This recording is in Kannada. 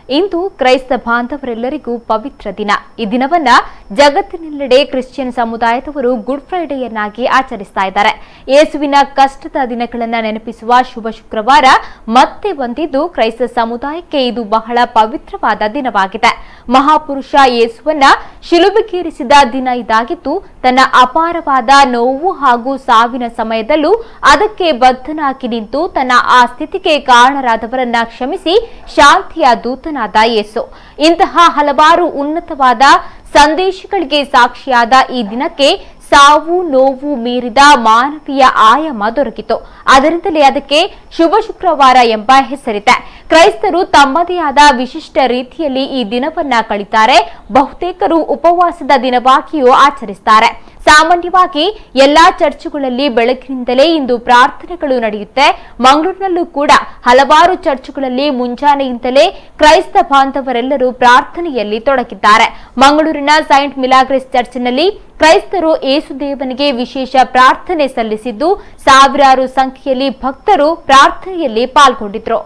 ಇಂದು ಕ್ರೈಸ್ತ ಬಾಂಧವರೆಲ್ಲರಿಗೂ ಪವಿತ್ರ ದಿನ. ಈ ದಿನವನ್ನ ಜಗತ್ತಿನೆಲ್ಲೆಡೆ ಕ್ರಿಶ್ಚಿಯನ್ ಸಮುದಾಯದವರು ಗುಡ್ ಫ್ರೈಡೆಯನ್ನಾಗಿ ಆಚರಿಸ್ತಾ ಇದ್ದಾರೆ. ಯೇಸುವಿನ ಕಷ್ಟದ ದಿನಗಳನ್ನು ನೆನಪಿಸುವ ಶುಭ ಶುಕ್ರವಾರ ಮತ್ತೆ ಬಂದಿದ್ದು ಕ್ರೈಸ್ತ ಸಮುದಾಯಕ್ಕೆ ಇದು ಬಹಳ ಪವಿತ್ರವಾದ ದಿನವಾಗಿದೆ. ಮಹಾಪುರುಷ ಯೇಸುವನ್ನ ಶಿಲುಬೆಗೇರಿಸಿದ ದಿನ ಇದಾಗಿದ್ದು, ತನ್ನ ಅಪಾರವಾದ ನೋವು ಹಾಗೂ ಸಾವಿನ ಸಮಯದಲ್ಲೂ ಅದಕ್ಕೆ ಬದ್ಧನಾಗಿ ನಿಂತು ತನ್ನ ಆ ಸ್ಥಿತಿಗೆ ಕಾರಣರಾದವರನ್ನ ಕ್ಷಮಿಸಿ ಶಾಂತಿಯ ದೂತನಾದ ಯೇಸು. ಇಂತಹ ಹಲವಾರು ಉನ್ನತವಾದ ಸಂದೇಶಗಳಿಗೆ ಸಾಕ್ಷಿಯಾದ ಈ ದಿನಕ್ಕೆ ಸಾವು ನೋವು ಮೀರಿದ ಮಾನವೀಯ ಆಯಾಮ ದೊರಕಿತು. ಅದರಿಂದಲೇ ಅದಕ್ಕೆ ಶುಭ ಶುಕ್ರವಾರ ಎಂಬ ಹೆಸರಿದೆ. ಕ್ರೈಸ್ತರು ತಮ್ಮದೇ ಆದ ವಿಶಿಷ್ಟ ರೀತಿಯಲ್ಲಿ ಈ ದಿನವನ್ನ ಕಳೀತಾರೆ. ಬಹುತೇಕರು ಉಪವಾಸದ ದಿನವಾಗಿಯೂ ಆಚರಿಸುತ್ತಾರೆ. ಸಾಮಾನ್ಯವಾಗಿ ಎಲ್ಲಾ ಚರ್ಚುಗಳಲ್ಲಿ ಬೆಳಗಿನಿಂದಲೇ ಇಂದು ಪ್ರಾರ್ಥನೆಗಳು ನಡೆಯುತ್ತೆ. ಮಂಗಳೂರಿನಲ್ಲೂ ಕೂಡ ಹಲವಾರು ಚರ್ಚುಗಳಲ್ಲಿ ಮುಂಜಾನೆಯಿಂದಲೇ ಕ್ರೈಸ್ತ ಬಾಂಧವರೆಲ್ಲರೂ ಪ್ರಾರ್ಥನೆಯಲ್ಲಿ ತೊಡಗಿದ್ದಾರೆ. ಮಂಗಳೂರಿನ ಸೈಂಟ್ ಮಿಲಾಗ್ರೆಸ್ ಚರ್ಚ್ನಲ್ಲಿ ಕ್ರೈಸ್ತರು ಯೇಸುದೇವನಿಗೆ ವಿಶೇಷ ಪ್ರಾರ್ಥನೆ ಸಲ್ಲಿಸಿದ್ದು, ಸಾವಿರಾರು ಸಂಖ್ಯೆಯಲ್ಲಿ ಭಕ್ತರು ಪ್ರಾರ್ಥನೆಯಲ್ಲಿ ಪಾಲ್ಗೊಂಡಿದ್ರು.